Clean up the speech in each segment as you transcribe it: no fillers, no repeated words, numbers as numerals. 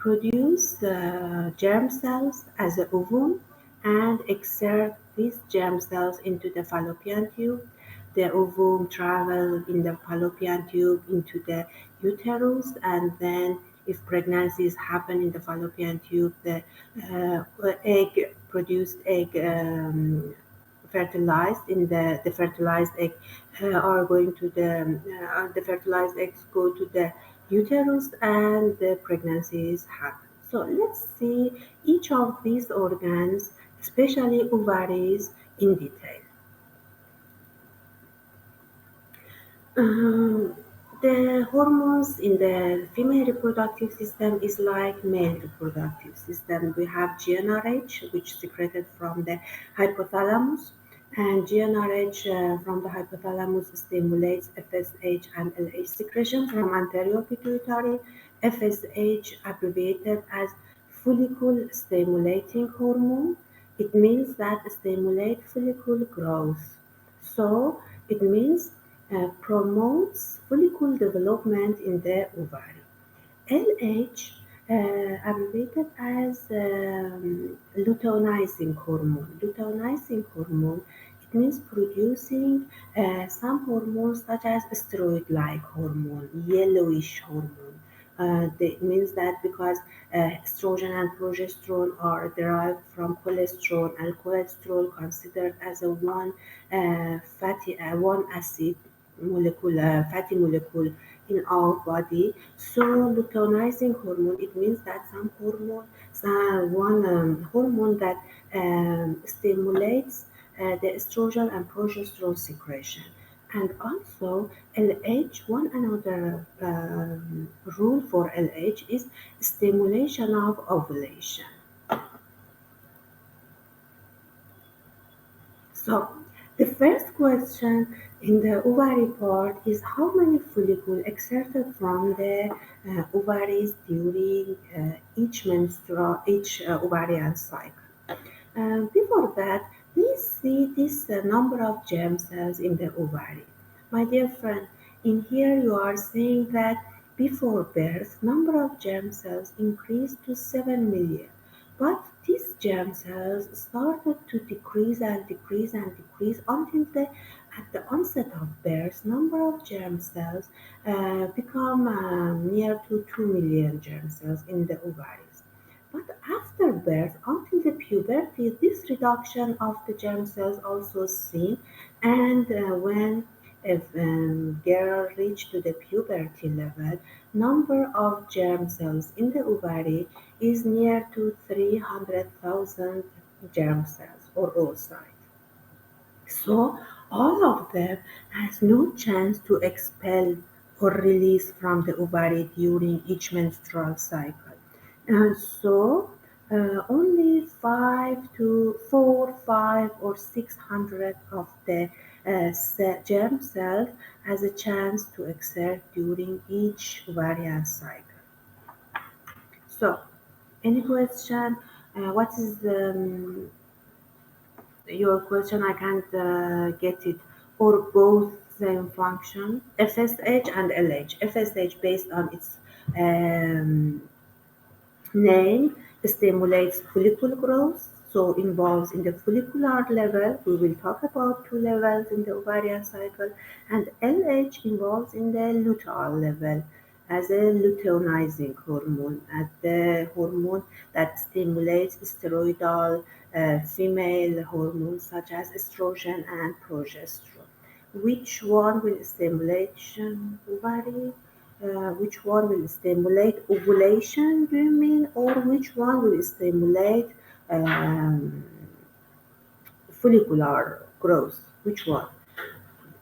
produce germ cells as a ovum and exert these germ cells into the fallopian tube. The ovum travel in the fallopian tube into the uterus, and then if pregnancies happen in the fallopian tube, uh, egg produced egg fertilized in the fertilized egg are going to the fertilized eggs go to the uterus and the pregnancies happen. So let's see each of these organs, especially ovaries, in detail. Um, the hormones in the female reproductive system is like male reproductive system. We have GnRH, which secreted from the hypothalamus, and GnRH from the hypothalamus stimulates FSH and LH secretion from anterior pituitary. FSH abbreviated as follicle stimulating hormone. It means that stimulate follicle growth. So it means promotes follicle development in the ovary. LH, abbreviated as luteinizing hormone. Luteinizing hormone, it means producing some hormones such as steroid-like hormone, yellowish hormone. That means that because estrogen and progesterone are derived from cholesterol, and cholesterol considered as a one acid molecule, fatty molecule in our body. So luteinizing hormone, it means that some hormone, one hormone that stimulates the estrogen and progesterone secretion. And also LH, one another rule for LH is stimulation of ovulation. So the first question in the ovary part is how many follicles exerted from the ovaries during each ovarian cycle. Before that, please see this number of germ cells in the ovary. My dear friend, in here you are saying that before birth, number of germ cells increased to 7 million. But these germ cells started to decrease and decrease and decrease until at the onset of birth, number of germ cells become near to 2 million germ cells in the ovaries. But after birth, until the puberty, this reduction of the germ cells also seen, and when a girl reach to the puberty level, number of germ cells in the ovary is near to 300,000 germ cells or oocytes. So all of them has no chance to expel or release from the ovary during each menstrual cycle. And so only 5 or 600 of the germ cells has a chance to exert during each ovarian cycle. So, any question? What is your question? I can't get it. Or both same function, FSH and LH. FSH based on its um, name stimulates follicle growth, so involves in the follicular level. We will talk about two levels in the ovarian cycle, and LH involves in the luteal level as a luteinizing hormone, as the hormone that stimulates steroidal female hormones such as estrogen and progesterone. Which one will stimulation ovary? Which one will stimulate ovulation, do you mean, or which one will stimulate um, follicular growth? Which one?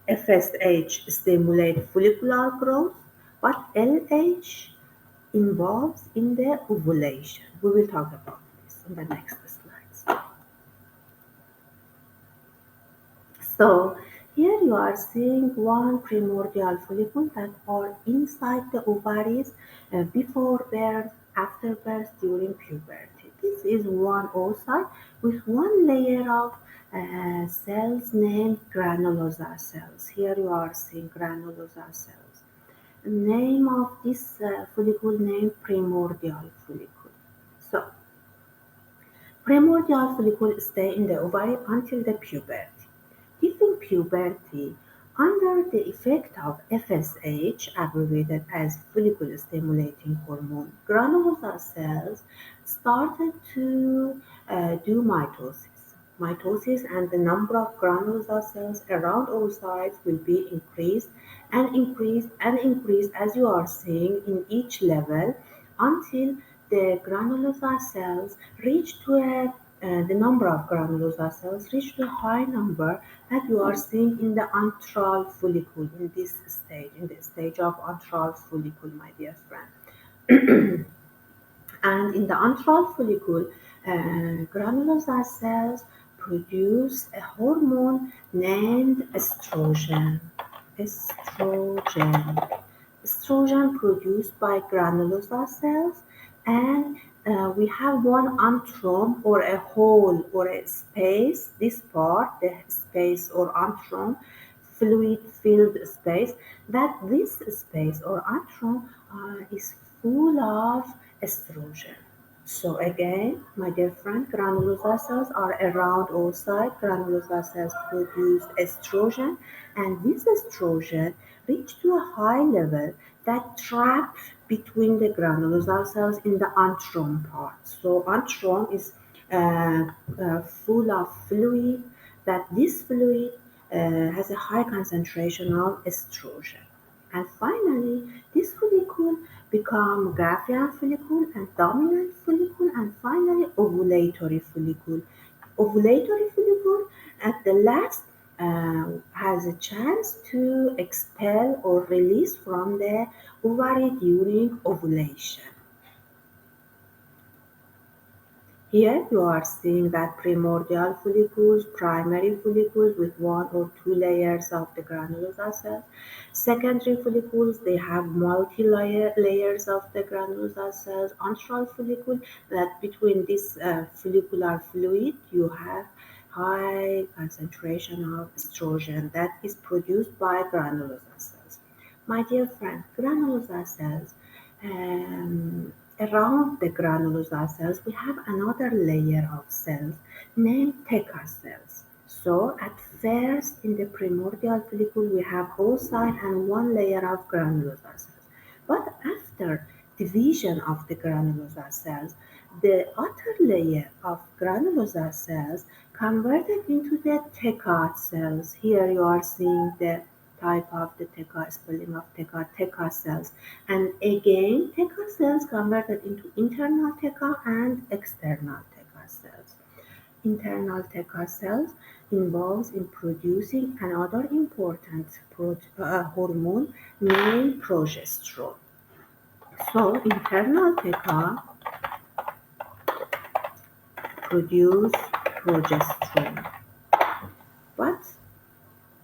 FSH stimulate follicular growth, but LH involves in the ovulation. We will talk about this in the next slides. So here you are seeing one primordial follicle that are inside the ovaries before birth, after birth, during puberty. This is one oocyte with one layer of cells named granulosa cells. Here you are seeing granulosa cells. name of this follicle named primordial follicle. So primordial follicles stay in the ovary until the puberty. During puberty, under the effect of FSH, abbreviated as follicle-stimulating hormone, granulosa cells started to do mitosis. Mitosis and the number of granulosa cells around oocytes will be increased and increased and increased as you are seeing in each level until the granulosa cells reach to the number of granulosa cells reach to a high number that you are seeing in the antral follicle in this stage, in the stage of antral follicle, my dear friend. And in the antral follicle, granulosa cells produce a hormone named estrogen. Estrogen. Estrogen produced by granulosa cells, and we have one antrum or a hole or a space, this part, the space or antrum, fluid filled space, that this space or antrum is full of estrogen. So again, my dear friend, granulosa cells are around oocyte. Granulosa cells produce estrogen, and this estrogen reach to a high level that trap between the granulosa cells in the antrum part. So antrum is full of fluid. That this fluid has a high concentration of estrogen. And finally, this follicle become Graafian follicle and dominant follicle and finally ovulatory follicle. Ovulatory follicle at the last has a chance to expel or release from the ovary during ovulation. Here you are seeing that primordial follicles, primary follicles with one or two layers of the granulosa cells. Secondary follicles, they have multi-layer layers of the granulosa cells. Antral follicle, that between this follicular fluid, you have high concentration of estrogen that is produced by granulosa cells. My dear friend, granulosa cells around the granulosa cells, we have another layer of cells named theca cells. So at first in the primordial follicle we have oocyte and one layer of granulosa cells. But after division of the granulosa cells, the outer layer of granulosa cells converted into the theca cells. Here you are seeing the type of the theca, spelling of theca cells. And again, theca cells converted into internal theca and external theca cells. Internal theca cells involves in producing another important hormone named progesterone. So internal theca produce progesterone, but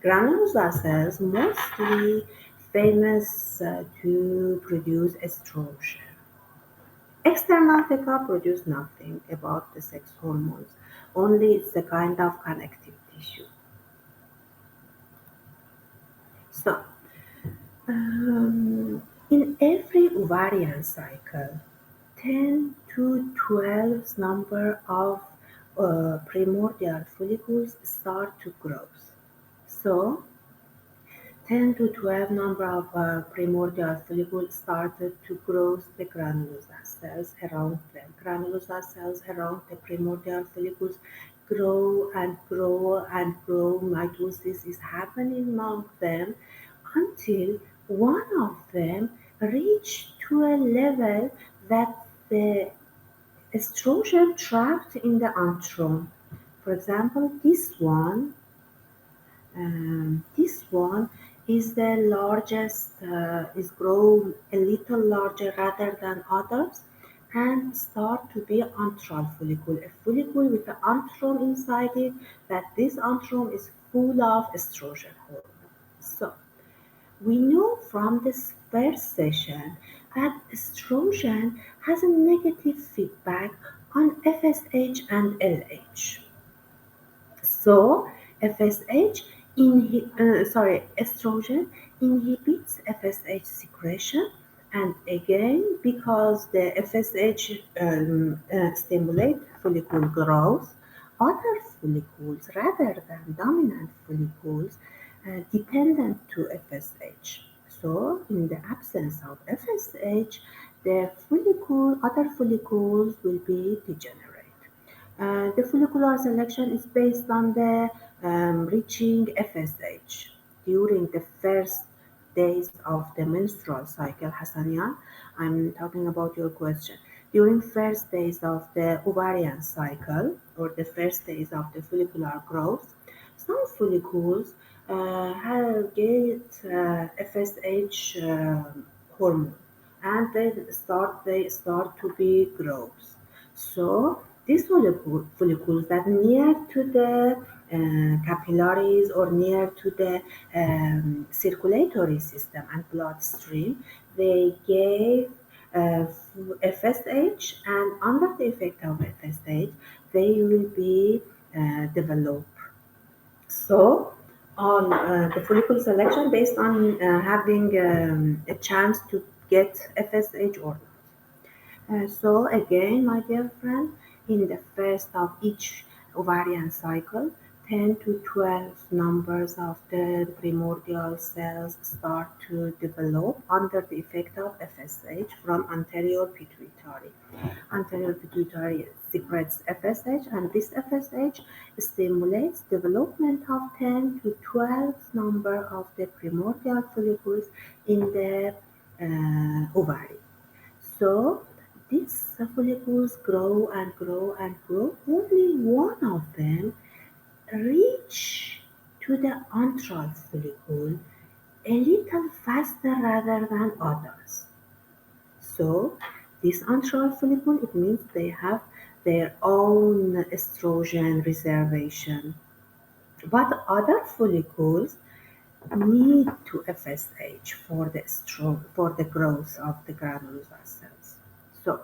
granulosa cells mostly famous to produce estrogen. External theca produce nothing about the sex hormones, only it's a kind of connective tissue. So, in every ovarian cycle, 10 to 12 number of primordial follicles start to grow. So, 10 to 12 number of primordial follicles started to grow the granulosa cells around them. Granulosa cells around the primordial follicles grow and grow and grow. Mitosis is happening among them until one of them reach to a level that the estrogen trapped in the antrum. For example, this one is the largest, is grown a little larger rather than others and start to be antral follicle, a follicle with an antrum inside it, that this antrum is full of estrogen hormone. So we know from this first session that estrogen has a negative feedback on FSH and LH. So FSH estrogen inhibits FSH secretion, and again because the FSH stimulate follicle growth, other follicles rather than dominant follicles dependent to FSH. So in the absence of FSH, the other follicles will be degenerate. The follicular selection is based on the reaching FSH during the first days of the menstrual cycle. Hassania, I'm talking about your question. During first days of the ovarian cycle or the first days of the follicular growth, some follicles get FSH hormone, and they start to be growth. So these follicles that near to the capillaries or near to the circulatory system and bloodstream, they gave FSH, and under the effect of FSH, they will be developed. So on the follicle selection based on having a chance to get FSH or not. So again, my dear friend, in the first of each ovarian cycle, 10 to 12 numbers of the primordial cells start to develop under the effect of FSH from anterior pituitary. Anterior pituitary secretes FSH, and this FSH stimulates development of 10 to 12 number of the primordial follicles in the ovary. So these follicles grow and grow and grow. Only one of them reach to the antral follicle a little faster rather than others. So this antral follicle, it means they have their own estrogen reservation. But other follicles need to FSH for the for the growth of the granular cells. So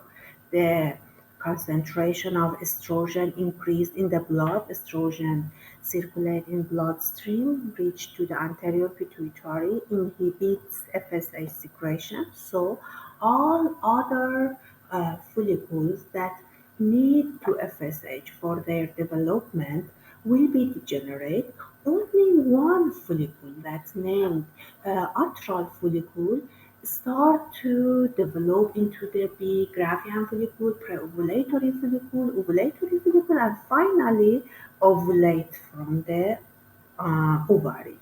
the concentration of estrogen increased in the blood. Estrogen circulate in bloodstream, reach to the anterior pituitary, inhibits FSH secretion. So all other follicles that need to FSH for their development will be degenerate. Only one follicle that's named antral follicle start to develop into the big Graafian follicle, pre-ovulatory follicle, ovulatory follicle, and finally ovulate from the ovary.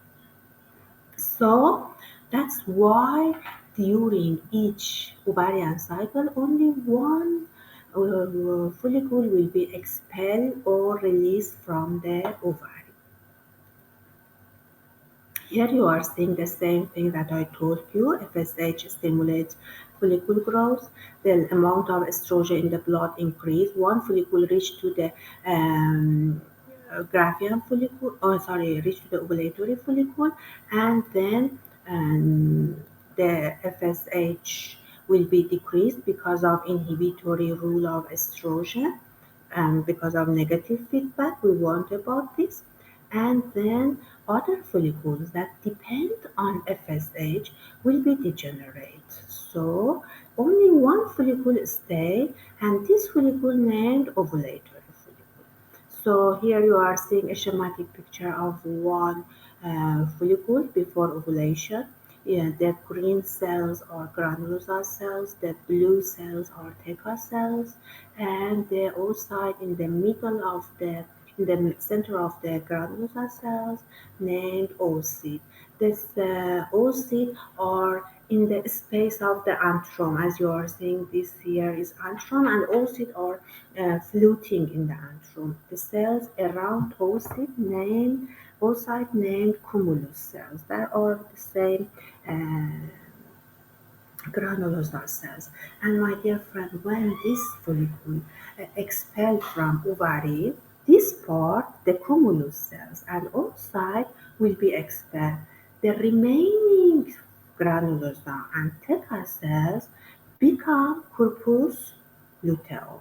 So that's why during each ovarian cycle, only one follicle will be expelled or released from the ovary. Here you are seeing the same thing that I told you. FSH stimulates follicle growth. The amount of estrogen in the blood increase. One follicle reach to the Graafian follicle, oh sorry, reach to the ovulatory follicle, and then the FSH will be decreased because of inhibitory rule of estrogen, because of negative feedback we want about this. And then other follicles that depend on FSH will be degenerate. So only one follicle stay, and this follicle named ovulatory follicle. So here you are seeing a schematic picture of one follicle before ovulation. Yeah, the green cells are granulosa cells, the blue cells are theca cells, and the oocyte in the middle of in the center of the granulosa cells named oocyte. This oocyte are in the space of the antrum. As you are seeing, this here is antrum, and oocyte are floating in the antrum. The cells around oocyte named cumulus cells. That are the same granulosa cells. And my dear friend, when this follicle expelled from ovary, this part, the cumulus cells and oocyte will be expelled. The remaining granulosa and theca cells become corpus luteum.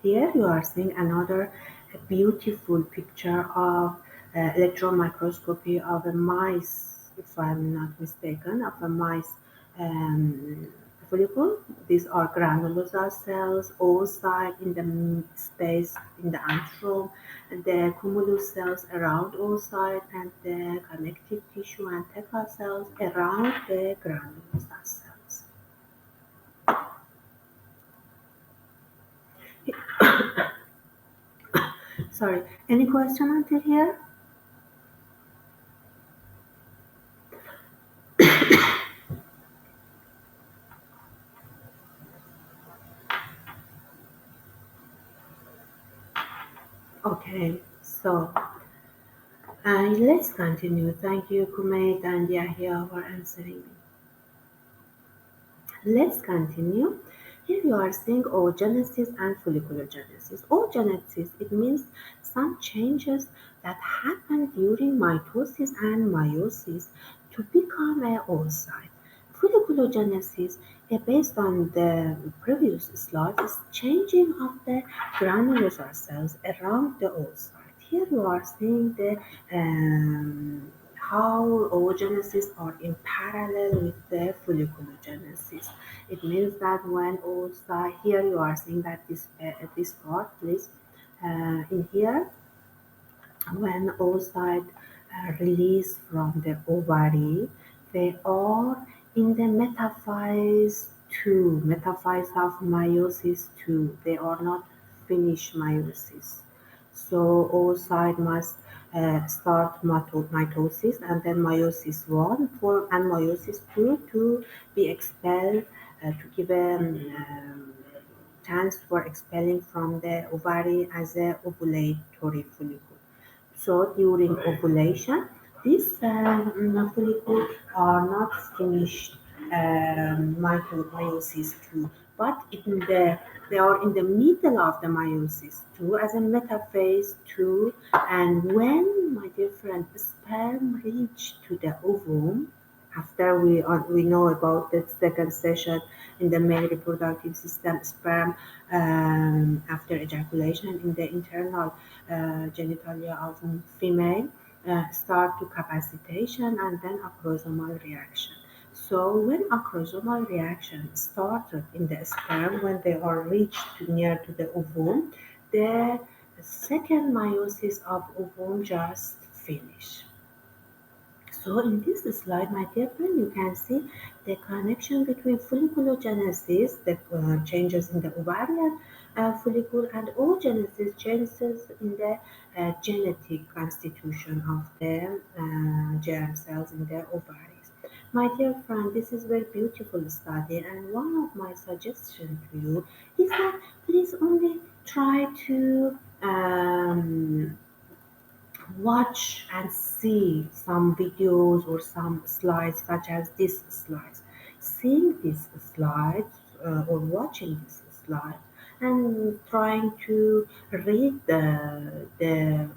Here you are seeing another beautiful picture of electron microscopy of a mice, if I'm not mistaken, of a mice um, follicle. These are granulosa cells, oocyte in the space in the antrum, and the cumulus cells around oocyte, and the connective tissue and theca cells around the granulosa cells. Sorry, any question until here? Okay, so let's continue. Thank you, Kumait and Yahya, for answering me. Let's continue. Here you are seeing oogenesis and folliculogenesis. Oogenesis, it means some changes that happen during mitosis and meiosis to become a oocyte. Folliculogenesis, based on the previous slide, is changing of the granular cells around the oocyte. Here you are seeing the how oogenesis are in parallel with the folliculogenesis. It means that when oocyte, here you are seeing that this part, please, in here, when oocyte release from the ovary, they are in the metaphase 2, metaphase of meiosis 2. They are not finished meiosis. So oocyte must start mitosis and then meiosis 1 for, and meiosis 2 to be expelled, to give a chance for expelling from the ovary as a ovulatory follicle. So during ovulation, these follicles are not finished meiosis two, but they are in the middle of the meiosis two as a metaphase two. And when, my dear friend, sperm reach to the ovum, after we know about the second session in the male reproductive system, sperm after ejaculation in the internal genitalia of female start to capacitation and then acrosomal reaction. So when acrosomal reaction started in the sperm, when they are reached near to the ovum, the second meiosis of ovum just finished. So in this slide, my dear friend, you can see the connection between folliculogenesis, the changes in the ovarian follicle, and oogenesis, changes in the genetic constitution of the germ cells in the ovaries. My dear friend, this is very beautiful study, and one of my suggestions to you is that please only try to watch and see some videos or some slides such as this slide. Seeing these slides or watching this slide and trying to read the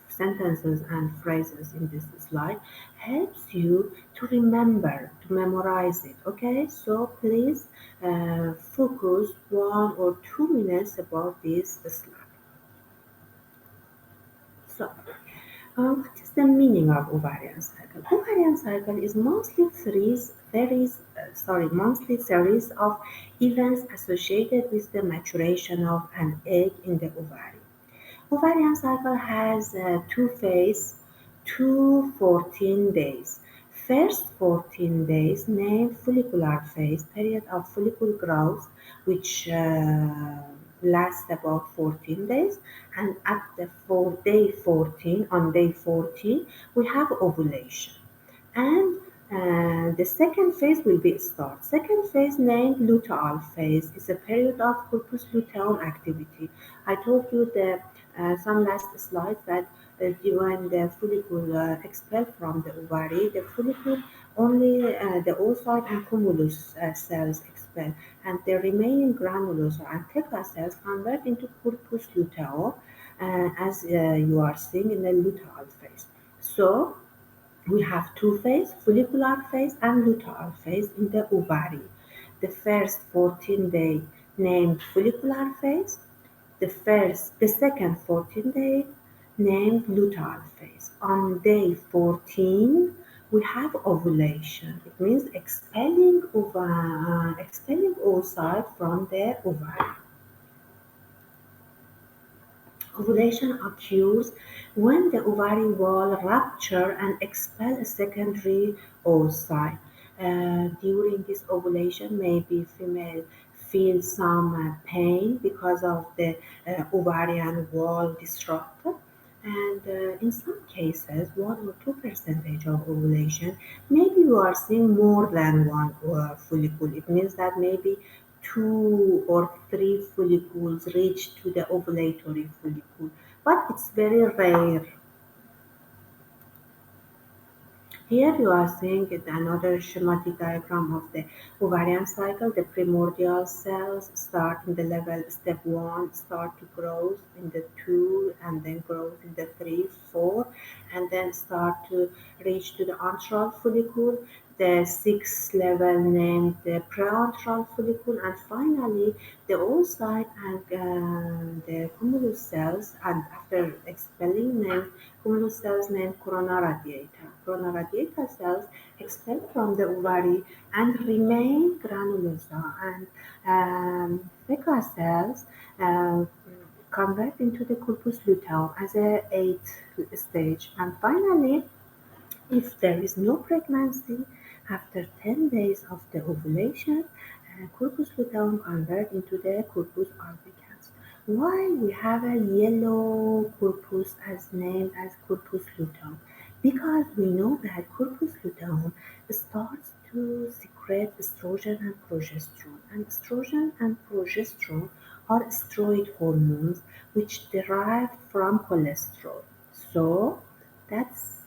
sentences and phrases in this slide helps you to remember, to memorize it. Okay, so please focus 1 or 2 minutes about this slide. So, what is the meaning of ovarian cycle? Ovarian cycle is monthly series of events associated with the maturation of an egg in the ovary. Ovarian cycle has two phases, two 14 days. First 14 days named follicular phase, period of follicle growth, which lasts about 14 days. And at the day 14, on day 14, we have ovulation. And the second phase will be start. Second phase named luteal phase is a period of corpus luteum activity. I told you the some last slides that when the follicle expelled from the ovary, the follicle only the oocyte and cumulus cells expel, and the remaining granules and theca cells convert into corpus luteum, as you are seeing in the luteal phase. So we have two phases, follicular phase and luteal phase in the ovary. The first 14-day named follicular phase, the second 14-day named luteal phase. On day 14, we have ovulation. It means expelling oocyte from the ovary. Ovulation occurs when the ovary wall ruptures and expels a secondary oocyte. During this ovulation, maybe female feel some pain because of the ovarian wall disrupted. And in some cases, 1 or 2% of ovulation, maybe you are seeing more than one follicle. It means that maybe 2 or 3 follicles reach to the ovulatory follicle, but it's very rare. Here you are seeing another schematic diagram of the ovarian cycle. The primordial cells start in the level step 1, start to grow in the 2, and then grow in the 3, 4, and then start to reach to the antral follicle, the sixth level named the preantral follicle, and finally the oocyte and the cumulus cells, and after expelling named cumulus cells named corona radiata. Corona radiata cells expel from the ovary and remain granulosa, and theca cells convert into the corpus luteum as a eighth stage. And finally, if there is no pregnancy, after 10 days of the ovulation, corpus luteum convert into the corpus albicans. Why we have a yellow corpus as named as corpus luteum? Because we know that corpus luteum starts to secrete estrogen and progesterone. And estrogen and progesterone are steroid hormones which derived from cholesterol. So that's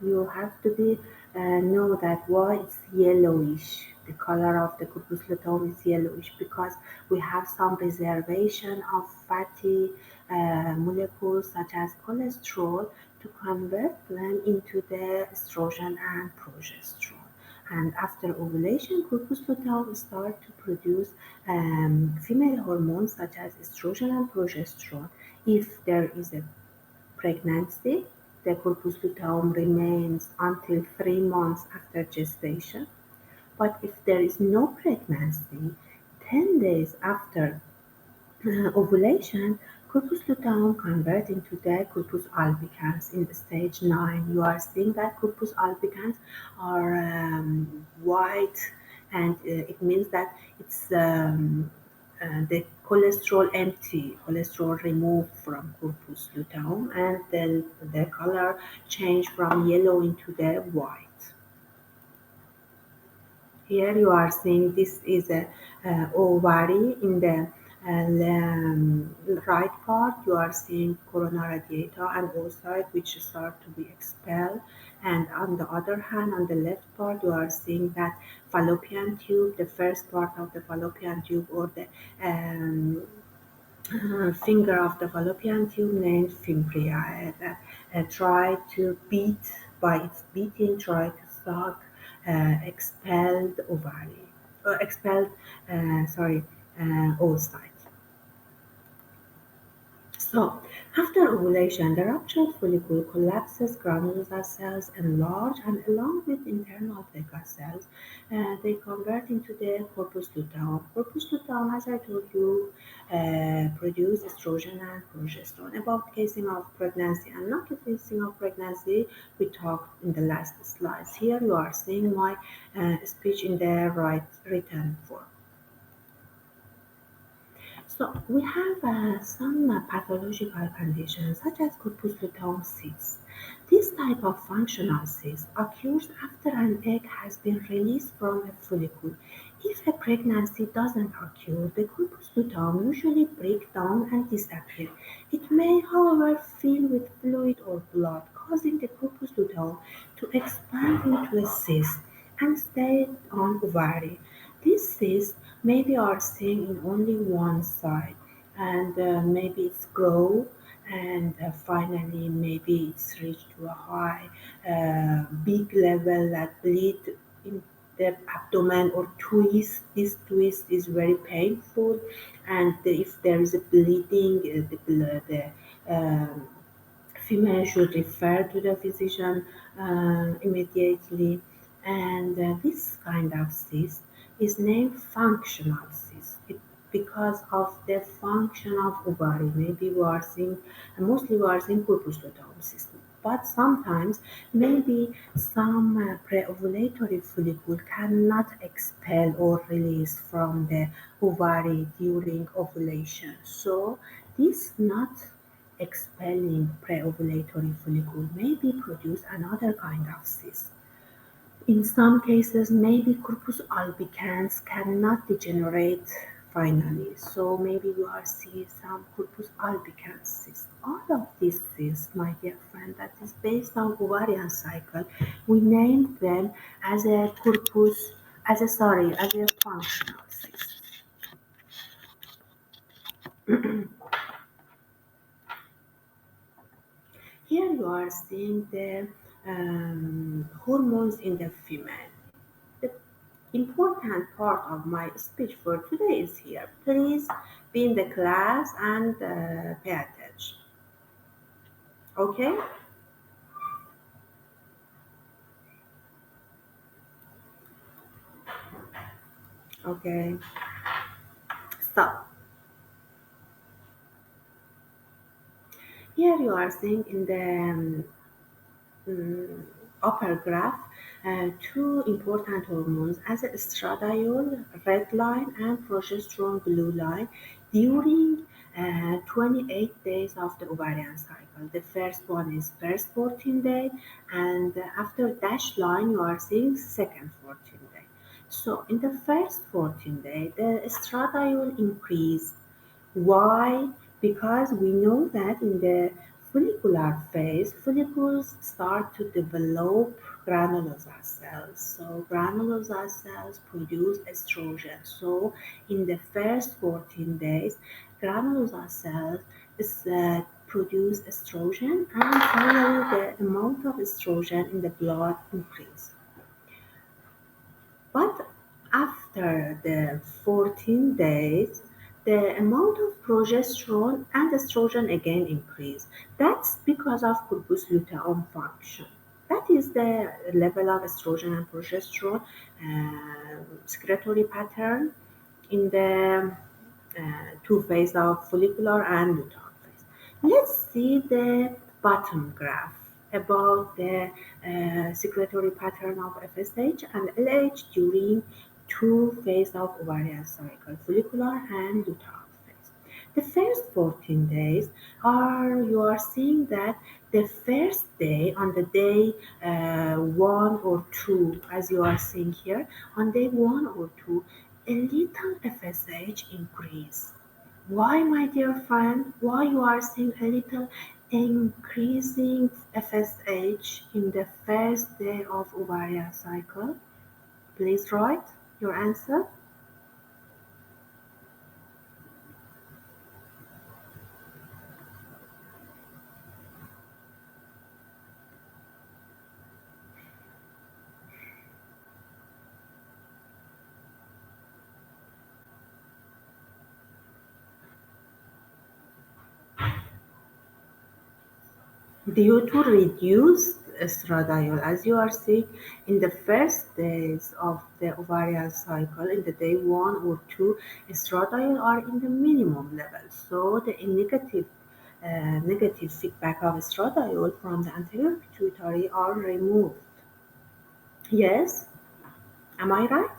you have to be know that why it's yellowish. The color of the corpus luteum is yellowish because we have some reservation of fatty molecules such as cholesterol to convert them into the estrogen and progesterone. And after ovulation, corpus luteum start to produce female hormones such as estrogen and progesterone. If there is a pregnancy, the corpus luteum remains until 3 months after gestation. But if there is no pregnancy, 10 days after ovulation, corpus luteum converts into the corpus albicans in stage 9. You are seeing that corpus albicans are white, and it means that it's the cholesterol empty, cholesterol removed from corpus luteum, and the color change from yellow into the white. Here you are seeing this is a ovary in the right part. You are seeing corona radiata and oocyte which start to be expelled, and on the other hand, on the left part, you are seeing that fallopian tube, the first part of the fallopian tube, or the finger of the fallopian tube named fimbria. Try to beat by its beating, try to suck expelled ovary, expelled, sorry, oocyte. So, after ovulation, the ruptured follicle collapses, granulosa cells enlarge, and along with internal theca cells, they convert into the corpus luteum. Corpus luteum, as I told you, produce estrogen and progesterone. About casing of pregnancy and not casing of pregnancy, we talked in the last slides. Here you are seeing my speech in the right written form. So we have some pathological conditions such as corpus luteum cysts. This type of functional cyst occurs after an egg has been released from a follicle. If a pregnancy doesn't occur, the corpus luteum usually breaks down and disappears. It may, however, fill with fluid or blood, causing the corpus luteum to expand into a cyst and stay on ovary. These cysts maybe are seen in only one side, and maybe it's grow, and finally maybe it's reached to a high big level that bleed in the abdomen or twist. This twist is very painful, and if there is a bleeding, the female should refer to the physician immediately. And this kind of cyst is named functional cyst because of the function of ovary. Maybe we are seeing, mostly we are seeing corpus luteum cyst, but sometimes maybe some pre-ovulatory follicle cannot expel or release from the ovary during ovulation. So this not expelling pre-ovulatory follicle may be produce another kind of cyst. In some cases, maybe corpus albicans cannot degenerate finally, so maybe we are seeing some corpus albicans cyst. All of these cysts, my dear friend, that is based on ovarian cycle, we named them as a corpus, as a functional cyst. Here you are seeing the hormones in the female. The important part of my speech for today is here. Please be in the class and pay attention. Okay? Okay. Stop. Here you are seeing in the mm, upper graph two important hormones as estradiol red line and progesterone blue line during 28 days of the ovarian cycle. The first one is first 14 day, and after dash line you are seeing second 14 day. So in the first 14 day the estradiol increase. Why? Because we know that in the follicular phase, follicles start to develop granulosa cells. So granulosa cells produce estrogen. So in the first 14 days, granulosa cells produce estrogen, and finally the amount of estrogen in the blood increase. But after the 14 days, the amount of progesterone and estrogen again increase. That's because of corpus luteum function. That is the level of estrogen and progesterone secretory pattern in the two phase of follicular and luteal phase. Let's see the bottom graph about the secretory pattern of FSH and LH during two phase of ovarian cycle, follicular and luteal phase. The first 14 days you are seeing that the first day on the day one or two, as you are seeing here, on day one or two, a little FSH increase. Why, my dear friend? Why you are seeing a little increasing FSH in the first day of ovarian cycle? Please write your answer. Due to reduced estradiol, as you are seeing in the first days of the ovarian cycle, in the day one or two, estradiol are in the minimum level. So the negative feedback of estradiol from the anterior pituitary are removed. Yes, am I right?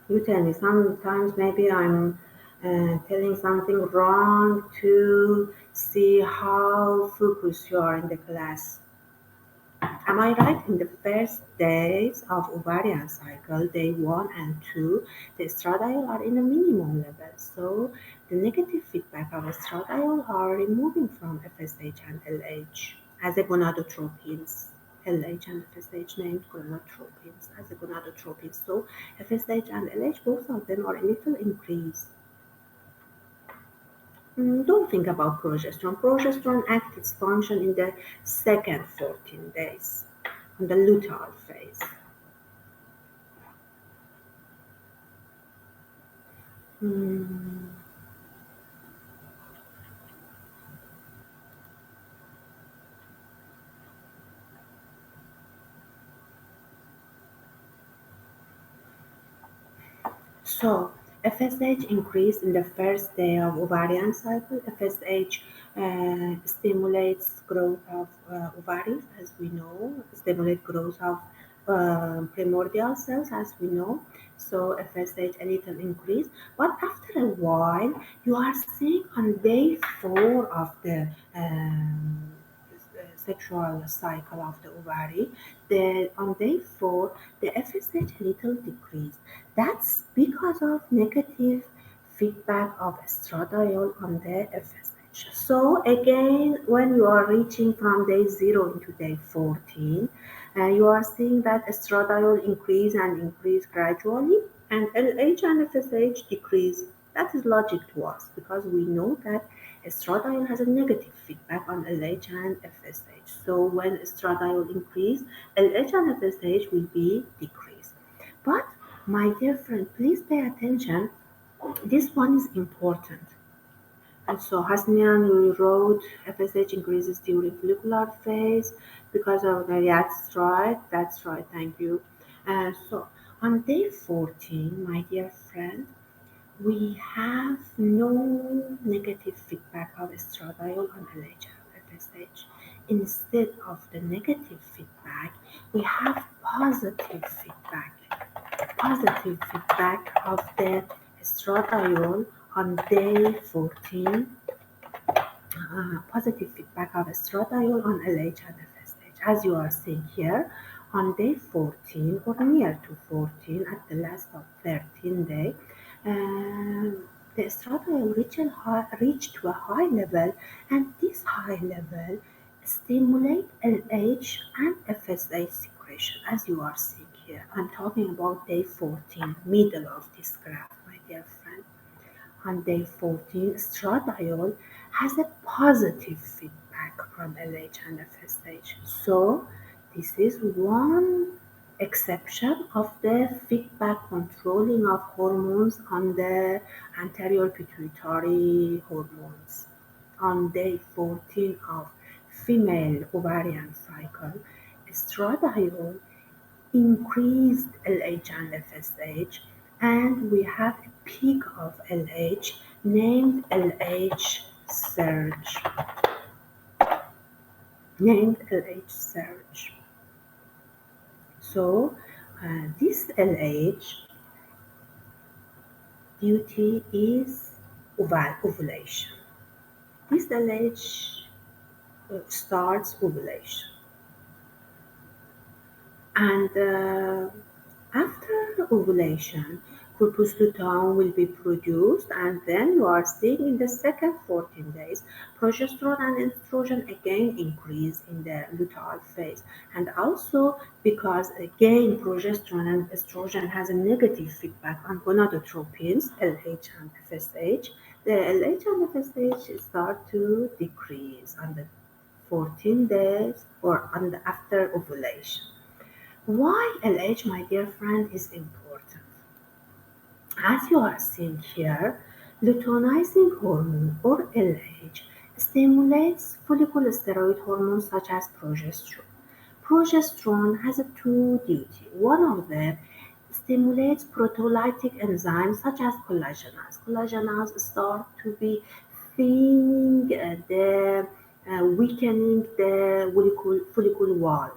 You tell me. Sometimes maybe I'm telling something wrong to see how focused you are in the class. Am I right? In the first days of ovarian cycle, day one and two, the estradiol are in a minimum level. So the negative feedback of estradiol are removing from FSH and LH as a gonadotropins. LH and FSH named gonadotropins as a gonadotropins. So FSH and LH, both of them are a little increased. Don't think about progesterone. Progesterone acts its function in the second 14 days, on the luteal phase. Mm, So FSH increased in the first day of ovarian cycle. FSH stimulates growth of ovaries, as we know, stimulate growth of primordial cells, as we know. So FSH a little increase, but after a while, you are seeing on day 4 of the sexual cycle of the ovary, on day 4, the FSH a little decrease. That's because of negative feedback of estradiol on the FSH. So again, when you are reaching from day 0 into day 14, you are seeing that estradiol increase and increase gradually, and LH and FSH decrease. That is logic to us because we know that estradiol has a negative feedback on LH and FSH. So when estradiol increase, LH and FSH will be decreased. But my dear friend, please pay attention. This one is important. And so Hasnian wrote FSH increases during follicular phase because of the that's right, thank you. So on day 14, my dear friend, we have no negative feedback of estradiol on LH-FSH. Instead of the negative feedback, we have positive feedback of the estradiol on day 14, positive feedback of estradiol on LH and FSH. As you are seeing here, on day 14 or near to 14, at the last of 13 day, the estradiol reached to a high level, and this high level stimulate LH and FSH secretion, as you are seeing here. I'm talking about day 14, middle of this graph, my dear friend. On day 14, estradiol has a positive feedback from LH and FSH. So this is one exception of the feedback controlling of hormones on the anterior pituitary hormones. On day 14 of female ovarian cycle, estradiol increased LH and FSH, and we have a peak of LH named LH surge. Named LH surge. So this LH duty is ovulation. This LH starts ovulation. And after ovulation, corpus luteum will be produced, and then you are seeing in the second 14 days, progesterone and estrogen again increase in the luteal phase. And also because again progesterone and estrogen has a negative feedback on gonadotropins, LH and FSH, the LH and FSH start to decrease on the 14 days or on the after ovulation. Why LH, my dear friend, is important? As you are seeing here, luteinizing hormone or LH stimulates follicular steroid hormones such as progesterone. Progesterone has a two duty. One of them stimulates proteolytic enzymes such as collagenase. Collagenase start to be thinning the weakening the follicle wall.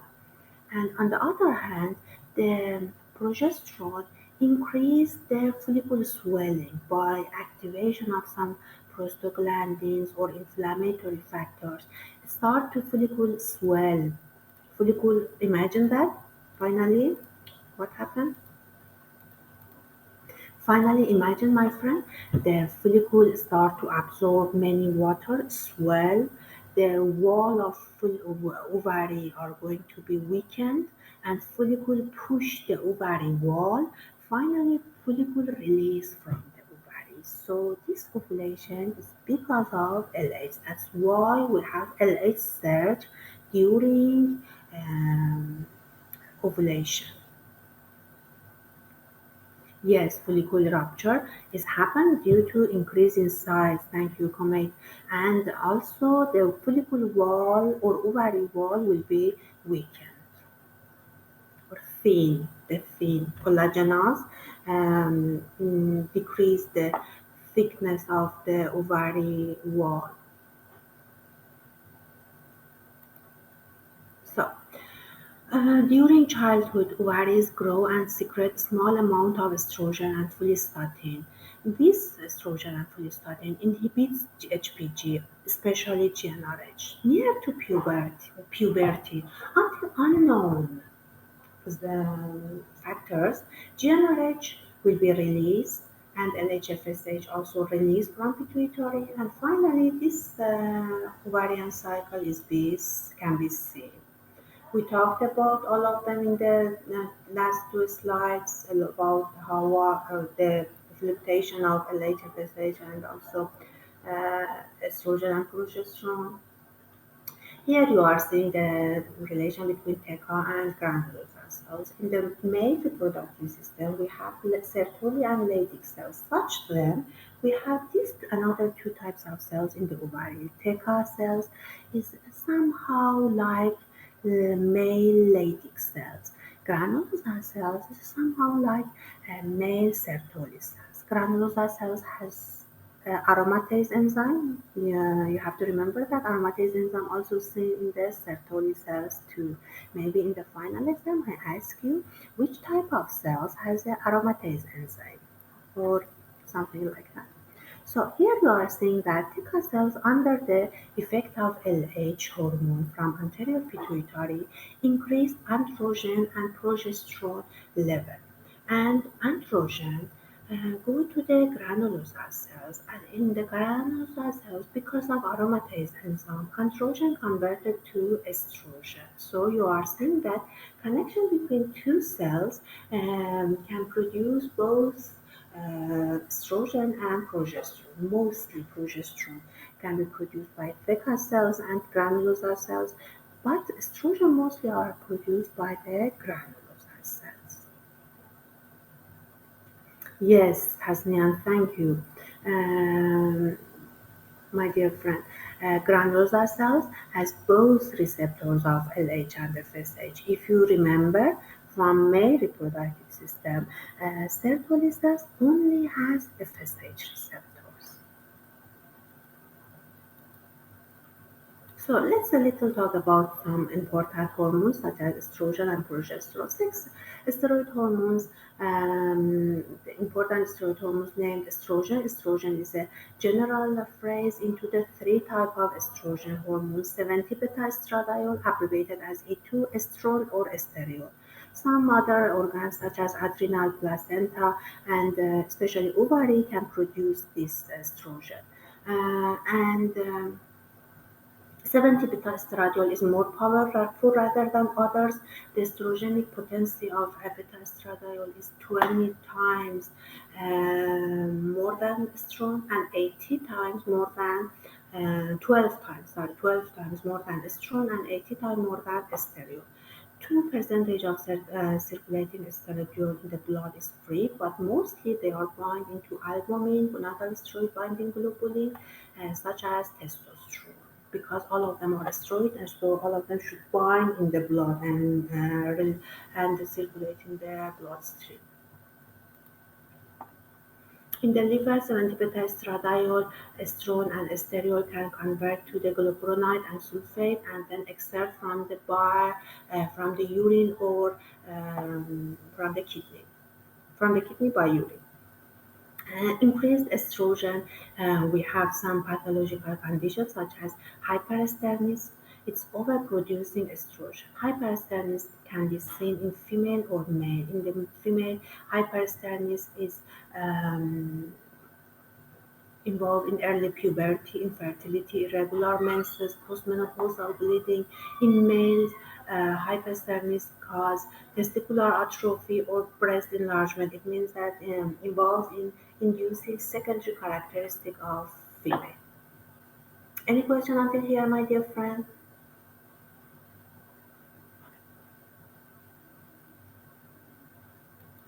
And on the other hand, the progesterone increase the follicle swelling by activation of some prostaglandins or inflammatory factors. Start to follicle swell. Follicle, imagine that. Finally, what happened? Finally, imagine, my friend, the follicle start to absorb many water, swell, the wall of ovary are going to be weakened, and follicle push the ovary wall. Finally, follicle release from the ovary. So this ovulation is because of LH. That's why we have LH surge during ovulation. Yes, follicular rupture is happen due to increase in size. Thank you, Komet. And also the follicle wall or ovary wall will be weakened or thin collagenase decrease the thickness of the ovary wall. So, during childhood, ovaries grow and secrete small amount of estrogen and follistatin. This estrogen and follistatin inhibits HPG, especially GnRH, near to puberty until unknown the factors. GnRH will be released and LHFSH also released from pituitary, and finally this ovarian cycle can be seen. We talked about all of them in the last two slides about how the fluctuation of LHFSH and also estrogen and progesterone. Here you are seeing the relation between TECA and granulosa cells. In the male reproductive system, we have Sertoli and Leydig cells. Such then, we have these another two types of cells in the ovary. TECA cells is somehow like male Leydig cells. Granulosa cells is somehow like male Sertoli cells. Granulosa cells has aromatase enzyme. Yeah, you have to remember that aromatase enzyme also seen in the Sertoli cells too. Maybe in the final exam I ask you which type of cells has the aromatase enzyme or something like that. So here you are seeing that T cells under the effect of LH hormone from anterior pituitary increased androgen and progesterone level. And androgen go to the granulosa cells, and in the granulosa cells, because of aromatase enzyme, androgen converted to estrogen. So you are seeing that connection between two cells can produce both estrogen and progesterone. Mostly progesterone can be produced by theca cells and granulosa cells, but estrogen mostly are produced by the granulosa cells. Yes, Hasnian, thank you. Um, my dear friend, granulosa cells has both receptors of LH and FSH. If you remember from male reproductive system, Sertoli cells only has FSH receptors. So let's a little talk about some important hormones such as estrogen and progesterone. Six steroid hormones, the important steroid hormones named estrogen. Estrogen is a general phrase into the three type of estrogen hormones: 70-beta estradiol, abbreviated as E2, estrol or estriol. Some other organs such as adrenal, placenta, and especially ovary can produce this estrogen. And 70-beta estradiol is more powerful rather than others. The estrogenic potency of beta estradiol is 20 times more than estrone and 80 times more than 12 times more than estrone and 80 times more than estriol. 2% of circulating estradiol in the blood is free, but mostly they are bound into albumin, gonadal steroid binding globulin, such as testosterone. Because all of them are steroid, and so all of them should bind in the blood and circulate in the bloodstream. In the liver, 70-beta estradiol, estrone, and estriol can convert to the glucuronide and sulfate and then exert from the from the urine or from the kidney by urine. Increased estrogen, we have some pathological conditions such as hyperesthenism. It's overproducing estrogen. Hyperesthenism can be seen in female or male. In the female, hyperesthenism is involved in early puberty, infertility, irregular menses, postmenopausal bleeding. In males, hyperthermia cause testicular atrophy or breast enlargement. It means that involved in inducing secondary characteristic of female. Any question until here, my dear friend?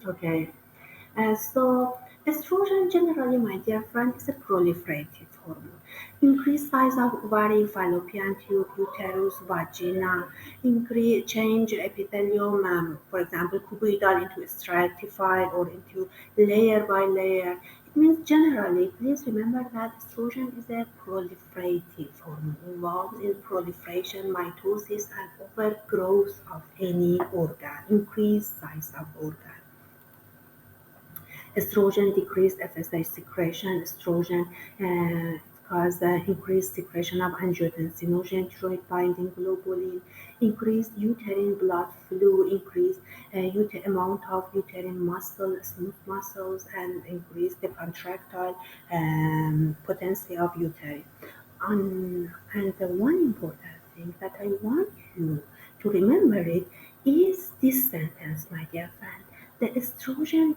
Okay. So Estrogen generally, my dear friend, is a proliferative hormone. Increased size of ovary, fallopian tube, uterus, vagina, increase change epithelium, for example, cuboidal into stratified or into layer by layer. It means generally, please remember that estrogen is a proliferative hormone involved in proliferation, mitosis, and overgrowth of any organ, increased size of organ. Estrogen decreased FSH secretion. Estrogen cause increased secretion of angiotensin thyroid binding globulin, increased uterine blood flow, increased amount of uterine muscle, smooth muscles, and increase the contractile potency of uterine. And the one important thing that I want you to remember it is this sentence, my dear friend. The estrogen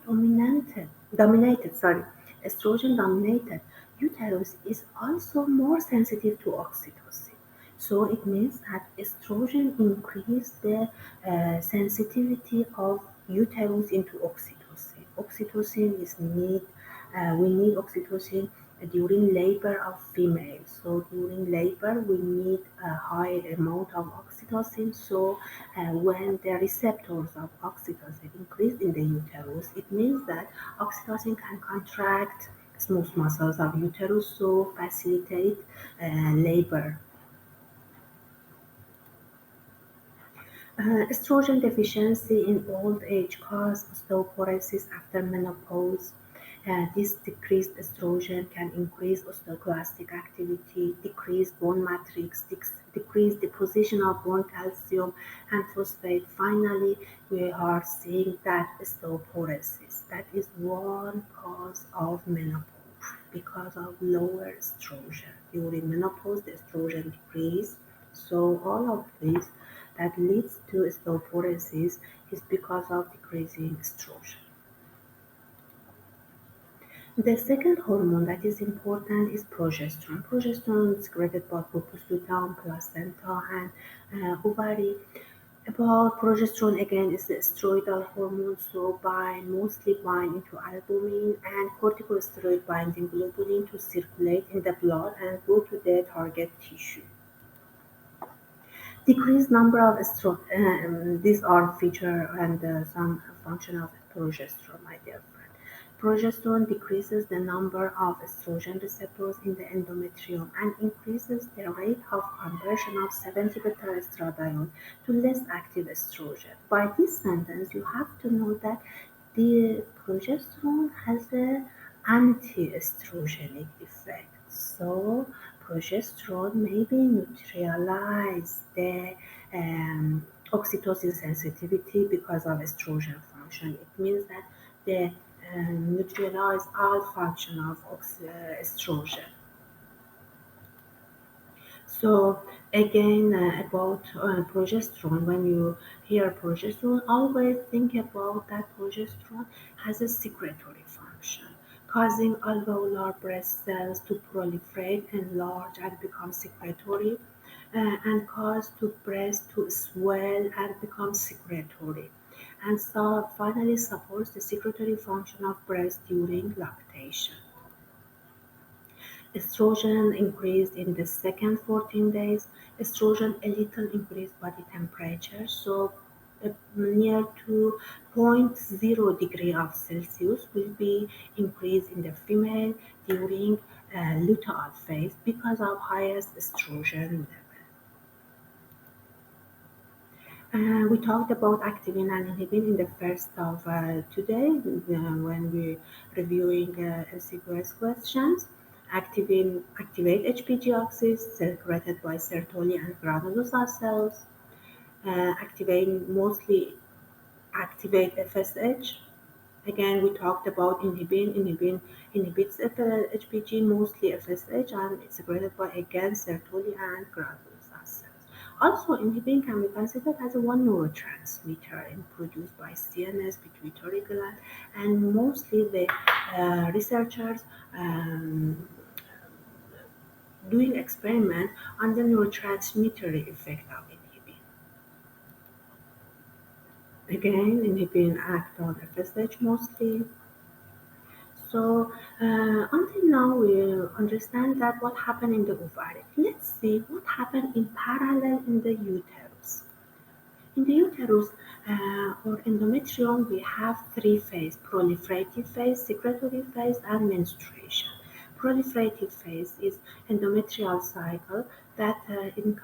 dominated uterus is also more sensitive to oxytocin. So it means that estrogen increase the sensitivity of uterus into oxytocin. Oxytocin is we need oxytocin during labor of females. So during labor, we need a high amount of oxytocin. So when the receptors of oxytocin increase in the uterus, it means that oxytocin can contract smooth muscles of uterus, so facilitate labor. Estrogen deficiency in old age cause osteoporosis after menopause. This decreased estrogen can increase osteoclastic activity, decrease bone matrix, decrease deposition of bone calcium and phosphate. Finally, we are seeing that osteoporosis. That is one cause of menopause because of lower estrogen. During menopause, the estrogen decrease. So all of this that leads to osteoporosis is because of decreasing estrogen. The second hormone that is important is progesterone. Progesterone is secreted by corpusculum, placenta, and ovary. About progesterone again is the steroidal hormone, so mostly bind into albumin and corticosteroid binding globulin to circulate in the blood and go to the target tissue. Decreased number of these are feature and some function of progesterone, my dear friend. Progesterone decreases the number of estrogen receptors in the endometrium and increases the rate of conversion of 70-beta estradiol to less active estrogen. By this sentence, you have to know that the progesterone has a anti-estrogenic effect. So progesterone maybe neutralize the oxytocin sensitivity because of estrogen function. It means that they neutralize all function of estrogen. So again, about progesterone, when you hear progesterone, always think about that progesterone has a secretory function, causing alveolar breast cells to proliferate, enlarge, and become secretory, and cause to breast to swell and become secretory. And so finally supports the secretory function of breast during lactation. Estrogen increased in the second 14 days. Estrogen a little increased body temperature, so near to zero point 0 degree of Celsius will be increased in the female during luteal phase because of highest estrogen level. We talked about activin and inhibin in the first of today when we reviewing MCQS questions. Activin activate HPG axis secreted by Sertoli and granulosa cells. Activate mostly activate FSH. Again, we talked about inhibin. Inhibin inhibits HPG, mostly FSH, and it's secreted by again Sertoli and granulosa cells. Also, inhibin can be considered as a one neurotransmitter and produced by CNS pituitary gland, and mostly the researchers um, doing experiment on the neurotransmitter effect of inhibin. Again, inhibin act on FSH mostly. So until now we understand that what happened in the ovary. Let's see what happened in parallel in the uterus. In the uterus or endometrium, we have three phases: proliferative phase, secretory phase, and menstruation. Proliferative phase is endometrial cycle that in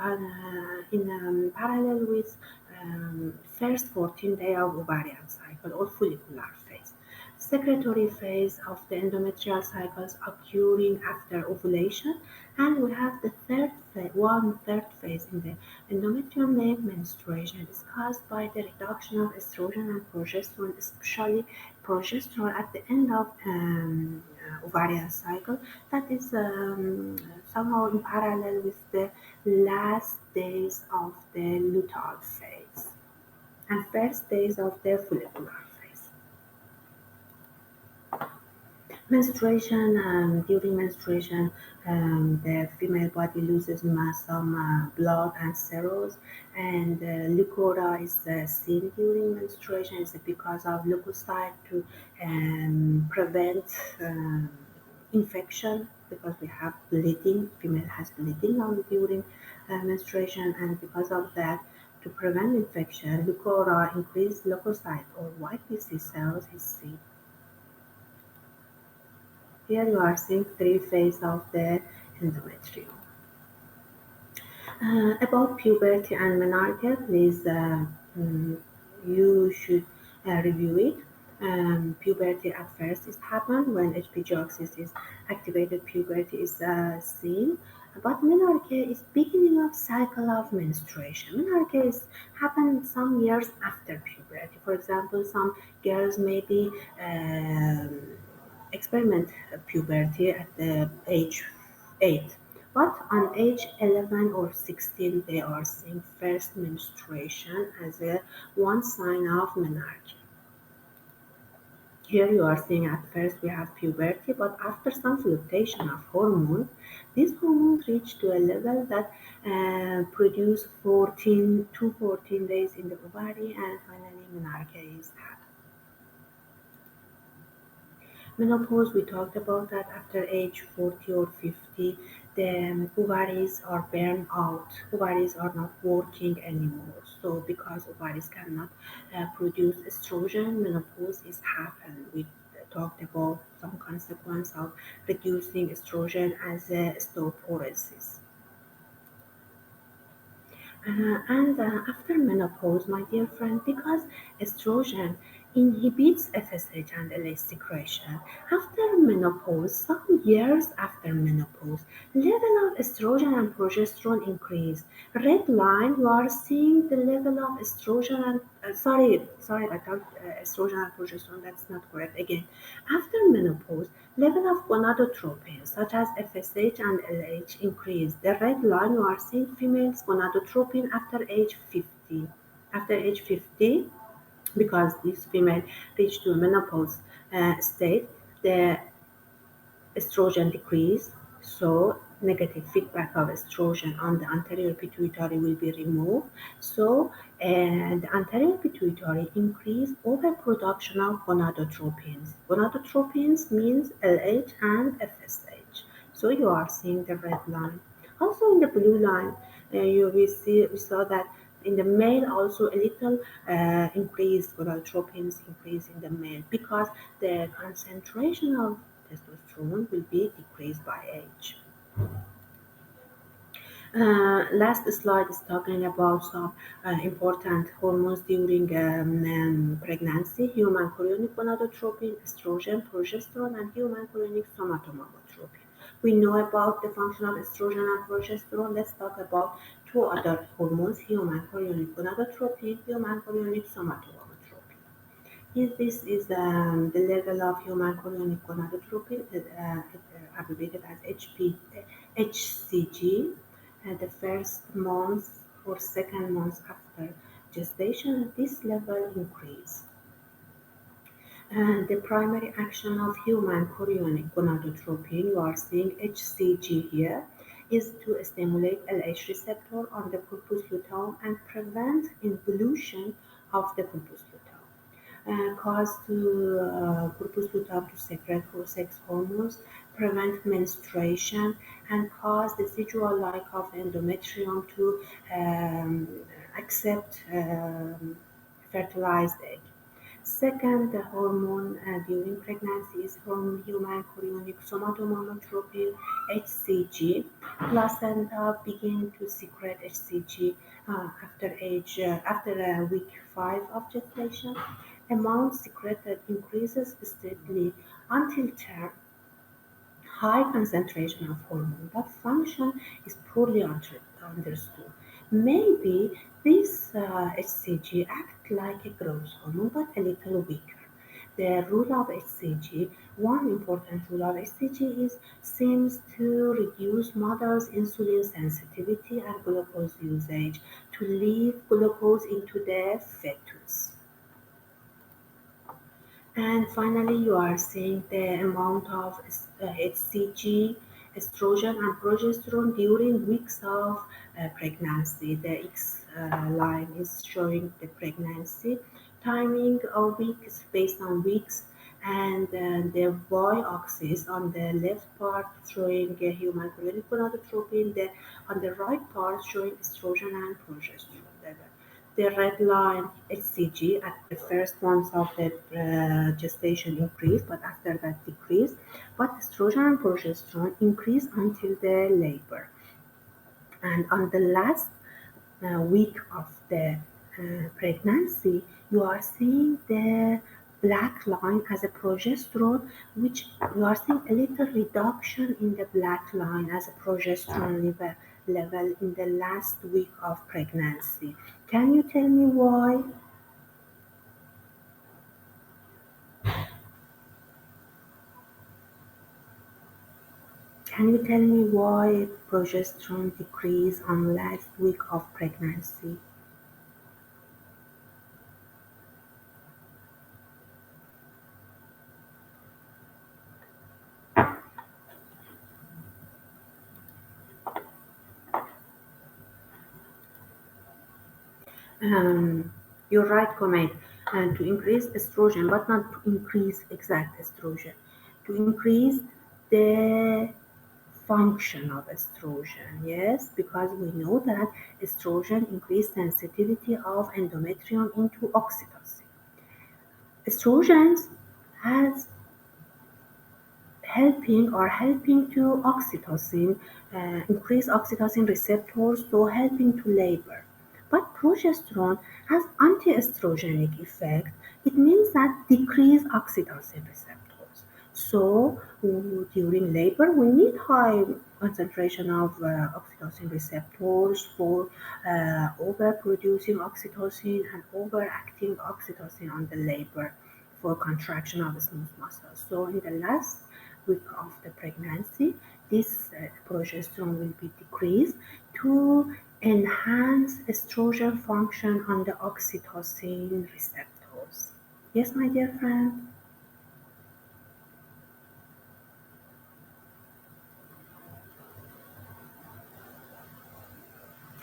parallel with first 14 day of ovarian cycle or follicular phase. Secretory phase of the endometrial cycles occurring after ovulation, and we have the third phase in the endometrium named menstruation. Is caused by the reduction of estrogen and progesterone, especially progesterone at the end of ovarian cycle. That is somehow in parallel with the last days of the luteal phase and first days of the follicular phase. Menstruation, during menstruation, the female body loses some blood and cells, and leucora is seen during menstruation. It's because of leukocyte to prevent infection, because we have bleeding. Female has bleeding on during menstruation, and because of that, to prevent infection, leucora increased leukocyte or white PC cells is seen. Here you are seeing three phases of the endometrium. About puberty and menarche, please you should review it. Puberty at first is happen when HPG axis is activated. Puberty is seen, but menarche is beginning of cycle of menstruation. Menarche is happen some years after puberty. For example, some girls may be experiment puberty at the age 8, but on age 11 or 16 they are seeing first menstruation as a one sign of menarche. Here you are seeing at first we have puberty, but after some fluctuation of hormones, these hormones reach to a level that produce 14 to 14 days in the ovary, and finally menarche is happening. Menopause, we talked about that after age 40 or 50, the ovaries are burned out. Ovaries are not working anymore. So because ovaries cannot produce estrogen, menopause is happened. We talked about some consequence of reducing estrogen as a osteoporosis. And after menopause, my dear friend, because estrogen inhibits FSH and LH secretion, after menopause, some years after menopause, level of estrogen and progesterone increase. Red line, you are seeing the level of estrogen and sorry, I thought estrogen and progesterone. That's not correct. Again, after menopause, level of gonadotropins such as FSH and LH increase. The red line, you are seeing females gonadotropin after age 50. After age 50, because this female reached to a menopause state, the estrogen decrease, so negative feedback of estrogen on the anterior pituitary will be removed. So the anterior pituitary increase overproduction of gonadotropins. Gonadotropins means LH and FSH. So you are seeing the red line. Also in the blue line, we saw that in the male also a little increase gonadotropins increase in the male because the concentration of testosterone will be decreased by age. Last slide is talking about some important hormones during pregnancy: human chorionic gonadotropin, estrogen, progesterone, and human chorionic somatomagotropin. We know about the function of estrogen and progesterone. Let's talk about two other hormones: human chorionic gonadotropin, human chorionic somatomagotropin. If this is the level of human chorionic gonadotropin, abbreviated as HCG, the first month or second month after gestation, this level increase. And the primary action of human chorionic gonadotropin, you are seeing HCG here, is to stimulate LH receptor on the corpus luteum and prevent involution of the corpus luteum. cause to purpose to secret for sex hormones, prevent menstruation, and cause residual lack of endometrium to um, accept fertilized egg. Second, the hormone during pregnancy is hormone human chorionic somatomotropin (HCG). Placenta begin to secrete HCG after week 5 of gestation. Amount secreted increases steadily until term. High concentration of hormone but function is poorly understood. Maybe this HCG act like a growth hormone but a little weaker. The rule of HCG, one important rule of HCG is seems to reduce mother's insulin sensitivity and glucose usage to leave glucose into the fetus. And finally, you are seeing the amount of HCG, estrogen, and progesterone during weeks of pregnancy. The X line is showing the pregnancy timing of weeks based on weeks, and the y-axis on the left part showing human chorionic gonadotropin, on the right part showing estrogen and progesterone level. The red line HCG at the first months of the gestation increase, but after that decrease. But estrogen and progesterone increase until the labor. And on the last week of the pregnancy, you are seeing the black line as a progesterone, which you are seeing a little reduction in the black line as a progesterone level in the last week of pregnancy. Can you tell me why? Can you tell me why progesterone decrease on last week of pregnancy? Um, you're right, Komet. And to increase estrogen, but not to increase exact estrogen, to increase the function of estrogen. Yes, because we know that estrogen increase sensitivity of endometrium into oxytocin. Estrogens has helping to oxytocin, increase oxytocin receptors, so helping to labor. But progesterone has anti-estrogenic effect. It means that decrease oxytocin receptors. So during labor, we need high concentration of oxytocin receptors for overproducing oxytocin and overacting oxytocin on the labor for contraction of smooth muscles. So in the last week of the pregnancy, this progesterone will be decreased to enhance estrogen function on the oxytocin receptors. Yes, my dear friend,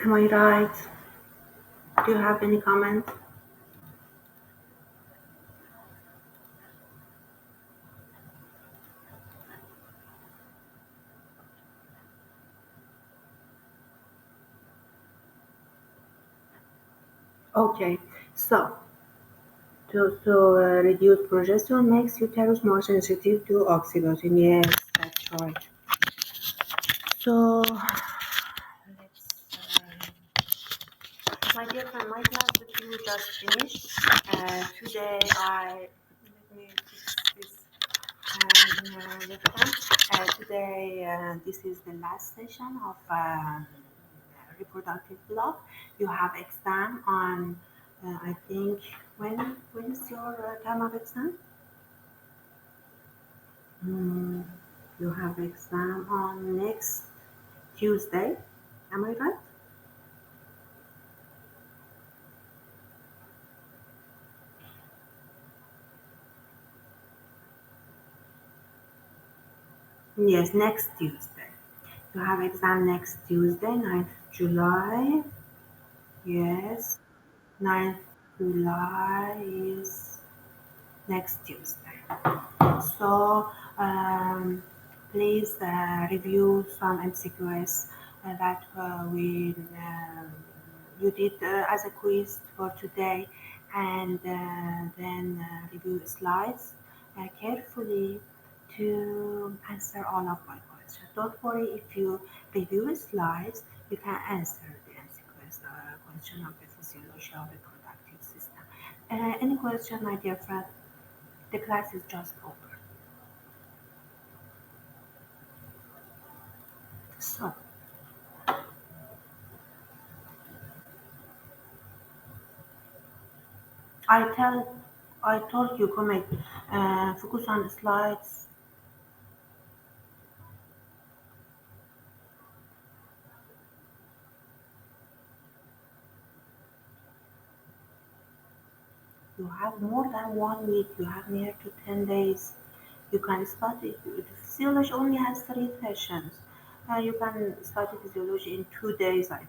am I right? Do you have any comment? Okay, so to reduce progesterone makes uterus more sensitive to oxytocin. Yes, that's right. So let's my dear friend, my class with you just finished. Today let me fix this webcam. Today this is the last session of reproductive block. You have exam on I think when is your time of exam? Mm, you have exam on next Tuesday. Am I right? Yes, next Tuesday. You have exam next Tuesday, 9th July. Yes, 9th July is. next Tuesday. So please review some MCQs that we you did as a quiz for today, and then review slides carefully to answer all of my questions. Don't worry, if you review slides, you can answer the MCQs question of the physiology of the reproductive system. Any question, my dear friend? The class is just over. So I tell I told you comment focus on the slides. You have more than 1 week, you have near to 10 days. You can study physiology only has 3 sessions. You can study physiology in 2 days, I